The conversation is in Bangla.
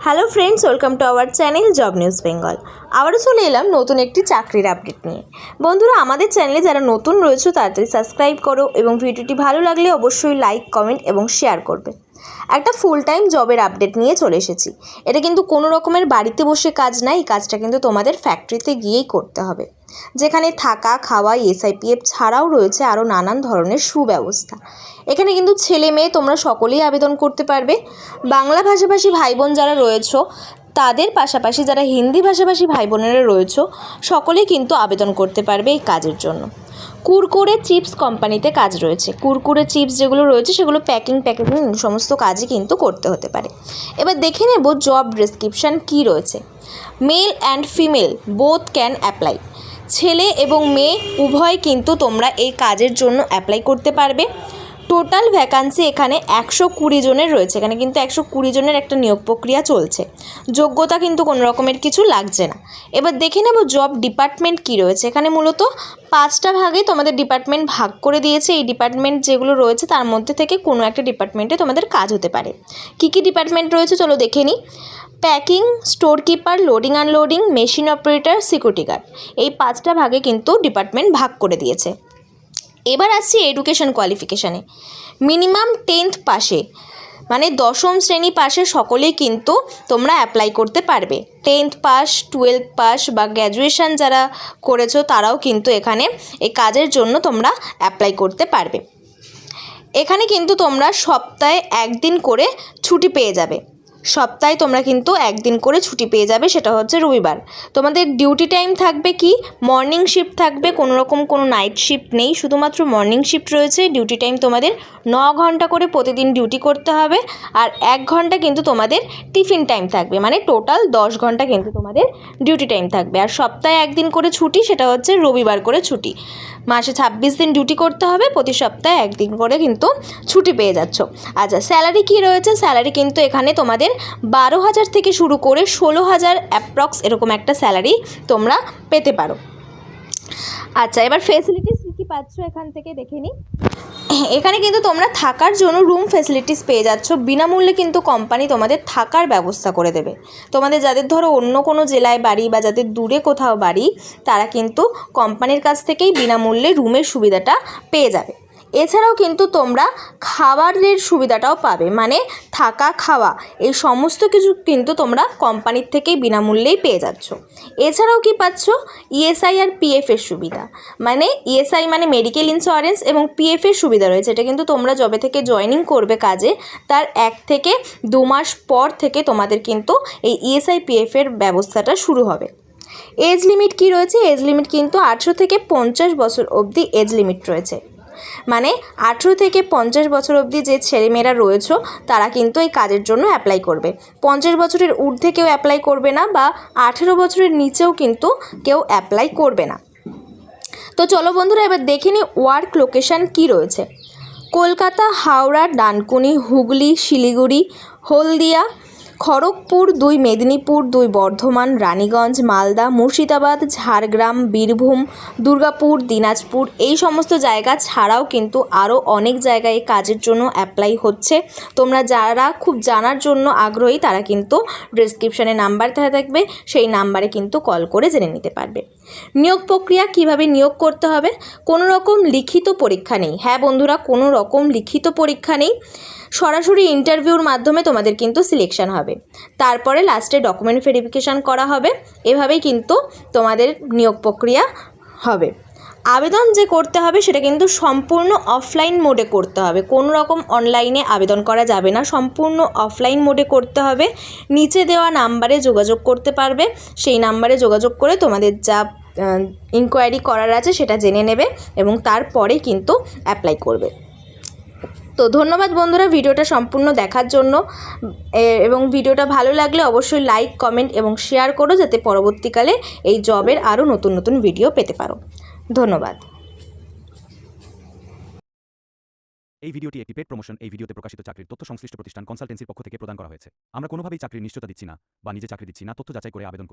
Hello friends, welcome to our channel job news Bengal. আবারও চলে এলাম নতুন একটি চাকরির আপডেট নিয়ে। বন্ধুরা, আমাদের চ্যানেলে যারা নতুন রয়েছে তাড়াতাড়ি সাবস্ক্রাইব করো এবং ভিডিওটি ভালো লাগলে অবশ্যই লাইক, কমেন্ট এবং শেয়ার করবে। একটা ফুল টাইম জবের আপডেট নিয়ে চলে এসেছি। এটা কিন্তু কোনো রকমের বাড়িতে বসে কাজ না, এই কাজটা কিন্তু তোমাদের ফ্যাক্টরিতে গিয়েই করতে হবে, যেখানে থাকা, খাওয়া, এসআইপিএফ ছাড়াও রয়েছে আরও নানান ধরনের সুব্যবস্থা। এখানে কিন্তু ছেলে মেয়ে তোমরা সকলেই আবেদন করতে পারবে। বাংলা ভাষাভাষী ভাই বোন যারা রয়েছ তাদের পাশাপাশি যারা হিন্দি ভাষাভাষী ভাই বোনেরা রয়েছ সকলেই কিন্তু আবেদন করতে পারবে এই কাজের জন্য। কুরকুরে চিপস কোম্পানিতে কাজ রয়েছে। কুরকুরে চিপস যেগুলো রয়েছে সেগুলো প্যাকিং সমস্ত কাজই কিন্তু করতে হতে পারে। এবার দেখে নেব জব ডেসক্রিপশান কী রয়েছে। Male and female both can apply. ছেলে এবং মেয়ে উভয় কিন্তু তোমরা এই কাজের জন্য অ্যাপ্লাই করতে পারবে। টোটাল ভ্যাকান্সি এখানে 120 জনের রয়েছে। এখানে কিন্তু 120 জনের একটা নিয়োগ প্রক্রিয়া চলছে। যোগ্যতা কিন্তু কোনো রকমের কিছু লাগছে না। এবার দেখে নেব জব ডিপার্টমেন্ট কী রয়েছে। এখানে মূলত 5টা ভাগে তোমাদের ডিপার্টমেন্ট ভাগ করে দিয়েছে। এই ডিপার্টমেন্ট যেগুলো রয়েছে তার মধ্যে থেকে কোনো একটা ডিপার্টমেন্টে তোমাদের কাজ হতে পারে। কী কী ডিপার্টমেন্ট রয়েছে চলো দেখে নিই। Packing, store keeper, loading unloading, machine operator, security guard, এই 5টা ভাগে কিন্তু ডিপার্টমেন্ট ভাগ করে দিয়েছে। এবার আসছি এডুকেশন কোয়ালিফিকেশানে। মিনিমাম 10th পাশে, মানে 10ম শ্রেণী পাশে সকলেই কিন্তু তোমরা অ্যাপ্লাই করতে পারবে। 10th পাস, 12th পাস বা গ্র্যাজুয়েশান যারা করেছো তারাও কিন্তু এখানে এই কাজের জন্য তোমরা অ্যাপ্লাই করতে পারবে। এখানে কিন্তু তোমরা সপ্তাহে একদিন করে ছুটি পেয়ে যাবে। সপ্তাহে তোমরা কিন্তু একদিন করে ছুটি পেয়ে যাবে, সেটা হচ্ছে রবিবার। তোমাদের ডিউটি টাইম থাকবে কি মর্নিং শিফট থাকবে, কোনো রকম কোনো নাইট শিফট নেই, শুধুমাত্র মর্নিং শিফট রয়েছে। ডিউটি টাইম তোমাদের 9 ঘন্টা করে প্রতিদিন ডিউটি করতে হবে। আর 1 ঘন্টা কিন্তু তোমাদের টিফিন টাইম থাকবে, মানে টোটাল 10 ঘন্টা কিন্তু তোমাদের ডিউটি টাইম থাকবে। আর সপ্তাহে একদিন করে ছুটি, সেটা হচ্ছে রবিবার করে ছুটি। মাসে 26 দিন ডিউটি করতে হবে, প্রতি সপ্তাহে একদিন করে কিন্তু ছুটি পেয়ে যাচ্ছ। আচ্ছা, স্যালারি কী রয়েছে? স্যালারি কিন্তু এখানে তোমাদের 12,000 থেকে শুরু করে 16,000 অ্যাপ্রক্স এরকম একটা স্যালারি তোমরা পেতে পারো। আচ্ছা, এবার ফেসিলিটিস কী পাচ্ছ এখান থেকে দেখে নিই। এখানে কিন্তু তোমরা থাকার জন্য রুম ফেসিলিটিস পেয়ে যাচ্ছ। বিনামূল্যে কিন্তু কোম্পানি তোমাদের থাকার ব্যবস্থা করে দেবে। তোমাদের যাদের ধরো অন্য কোনো জেলায় বাড়ি বা যাদের দূরে কোথাও বাড়ি, তারা কিন্তু কোম্পানির কাছ থেকেই বিনামূল্যে রুমের সুবিধাটা পেয়ে যাবে। এছাড়াও কিন্তু তোমরা খাবারের সুবিধাটাও পাবে, মানে থাকা, খাওয়া এই সমস্ত কিছু কিন্তু তোমরা কোম্পানির থেকেই বিনামূল্যেই পেয়ে যাচ্ছ। এছাড়াও কি পাচ্ছ? ইএসআই আর পিএফের সুবিধা, মানে ইএসআই মানে মেডিকেল ইন্স্যুরেন্স এবং পিএফের সুবিধা রয়েছে। এটা কিন্তু তোমরা যবে থেকে জয়েনিং করবে কাজে তার 1 থেকে 2 মাস পর থেকে তোমাদের কিন্তু এই ইএসআই পিএফের ব্যবস্থাটা শুরু হবে। এজ লিমিট কি রয়েছে? এজ লিমিট কিন্তু 18 থেকে 50 বছর অবধি এজ লিমিট রয়েছে। মানে 18 থেকে 50 বছর অবধি যে ছেলেমেয়েরা রয়েছে তারা কিন্তু এই কাজের জন্য অ্যাপ্লাই করবে। 50 বছরের ঊর্ধ্বে কেউ অ্যাপ্লাই করবে না, বা 18 বছরের নিচেও কিন্তু কেউ অ্যাপ্লাই করবে না। তো চলো বন্ধুরা, এবার দেখে নিই ওয়ার্ক লোকেশান কী রয়েছে। কলকাতা, হাওড়া, ডানকুনি, হুগলি, শিলিগুড়ি, হলদিয়া, খড়গপুর 2, মেদিনীপুর 2, বর্ধমান, রানীগঞ্জ, মালদা, মুর্শিদাবাদ, ঝাড়গ্রাম, বীরভূম, দুর্গাপুর, দিনাজপুর এই সমস্ত জায়গা ছাড়াও কিন্তু আরও অনেক জায়গায় কাজের জন্য অ্যাপ্লাই হচ্ছে। তোমরা যারা খুব জানার জন্য আগ্রহী তারা কিন্তু ডেসক্রিপশানে নাম্বার দেওয়া থাকবে, সেই নাম্বারে কিন্তু কল করে জেনে নিতে পারবে। নিয়োগ প্রক্রিয়া কিভাবে নিয়োগ করতে হবে? কোনো রকম লিখিত পরীক্ষা নেই। হ্যাঁ বন্ধুরা, কোনো রকম লিখিত পরীক্ষা নেই, সরাসরি ইন্টারভিউর মাধ্যমে তোমাদের কিন্তু সিলেকশন হবে। তারপরে লাস্টে ডকুমেন্ট ভেরিফিকেশান করা হবে। এভাবেই কিন্তু তোমাদের নিয়োগ প্রক্রিয়া হবে। আবেদন যে করতে হবে সেটা কিন্তু সম্পূর্ণ অফলাইন মোডে করতে হবে। কোনো রকম অনলাইনে আবেদন করা যাবে না, সম্পূর্ণ অফলাইন মোডে করতে হবে। নিচে দেওয়া নাম্বারে যোগাযোগ করতে পারবে, সেই নাম্বারে যোগাযোগ করে তোমাদের যা ইনকোয়ারি করার আছে সেটা জেনে নেবে এবং তারপরে কিন্তু অ্যাপ্লাই করবে। তো ধন্যবাদ বন্ধুরা ভিডিওটা সম্পূর্ণ দেখার জন্য, এবং ভিডিওটা ভালো লাগলে অবশ্যই লাইক, কমেন্ট এবং শেয়ার করো, যাতে পরবর্তীকালে এই জবের আরও নতুন নতুন ভিডিও পেতে পারো। ধন্যবাদ। এই ভিডিওটি একটি পেড প্রমোশন। এই ভিডিওতে প্রকাশিত চাকরির তথ্য সংশ্লিষ্ট প্রতিষ্ঠান কনসালটেন্সির পক্ষ থেকে প্রদান করা হয়েছে। আমরা কোনোভাবেই চাকরির নিশ্চয়তা দিচ্ছি না বা নিজে চাকরি দিচ্ছি না। তথ্য যাচাই করে আবেদন করুন।